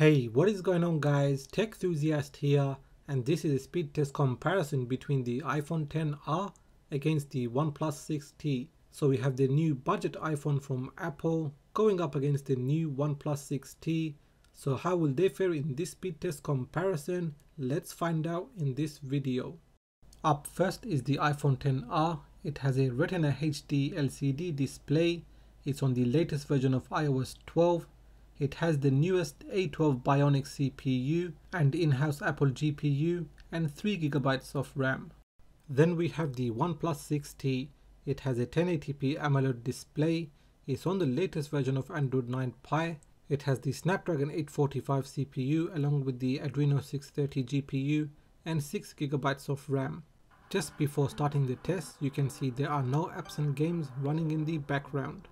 Hey, what is going on guys? Tech Enthusiast here, and this is a speed test comparison between the iPhone XR against the OnePlus 6T. So we have the new budget iPhone from Apple going up against the new OnePlus 6T. So how will they fare in this speed test comparison? Let's find out in this video. Up first is the iPhone XR. It has a Retina HD LCD display. It's on the latest version of iOS 12. It has the newest A12 Bionic CPU and in-house Apple GPU and 3GB of RAM. Then we have the OnePlus 6T. It has a 1080p AMOLED display. It's on the latest version of Android 9 Pie. It has the Snapdragon 845 CPU along with the Adreno 630 GPU and 6GB of RAM. Just before starting the test, you can see there are no apps and games running in the background.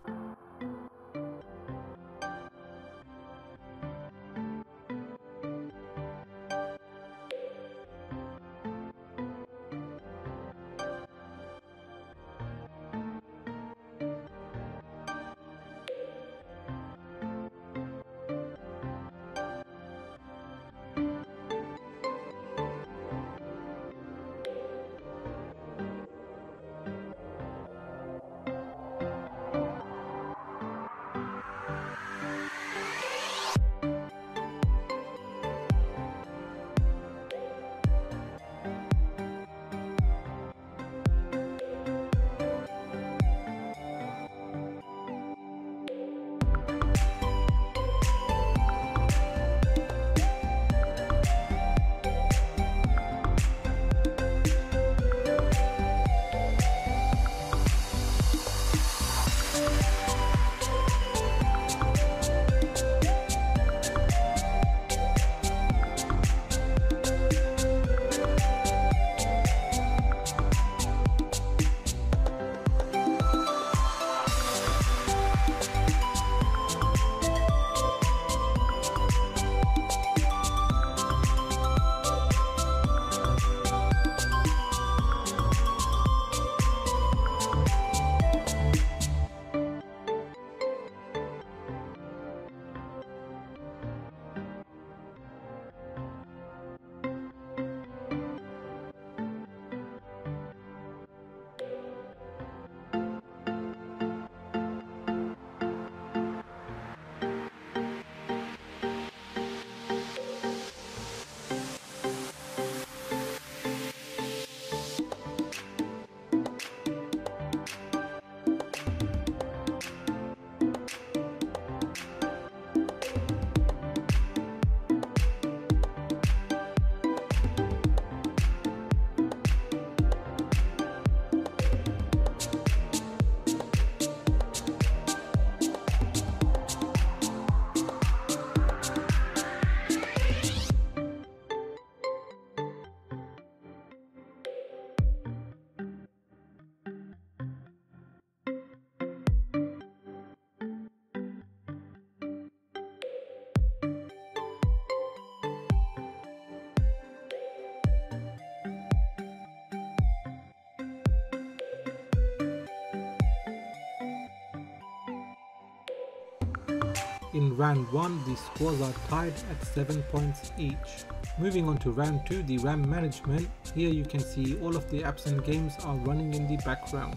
In round 1, the scores are tied at 7 points each. Moving on to round 2, the RAM management. Here you can see all of the apps and games are running in the background.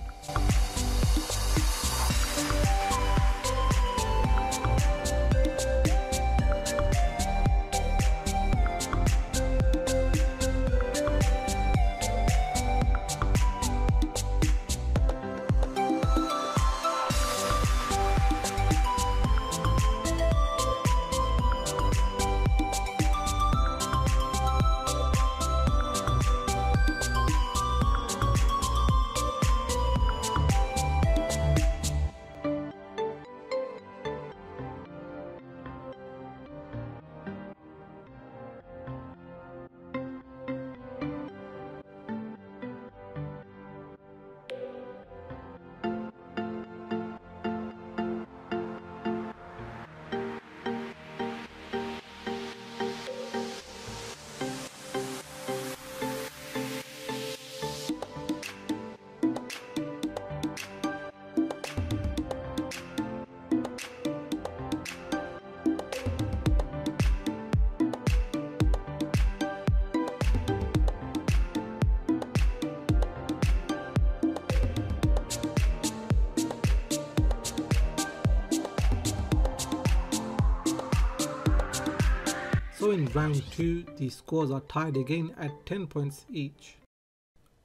So in round 2 the scores are tied again at 10 points each.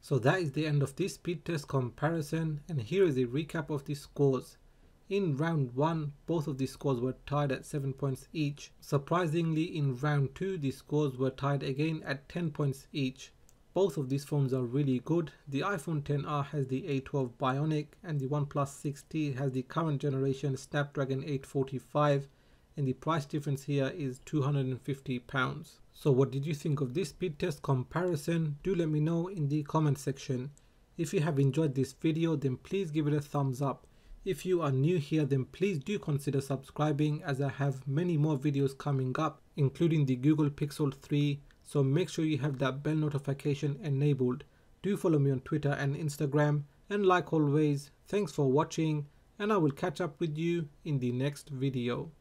So that is the end of this speed test comparison, and here is a recap of the scores. In round 1 both of the scores were tied at 7 points each. Surprisingly, in round 2 the scores were tied again at 10 points each. Both of these phones are really good. The iPhone XR has the A12 Bionic and the OnePlus 6T has the current generation Snapdragon 845, and the price difference here is £250. So what did you think of this speed test comparison? Do let me know in the comment section. If you have enjoyed this video then please give it a thumbs up. If you are new here then please do consider subscribing, as I have many more videos coming up including the Google Pixel 3, so make sure you have that bell notification enabled. Do follow me on Twitter and Instagram, and like always, thanks for watching and I will catch up with you in the next video.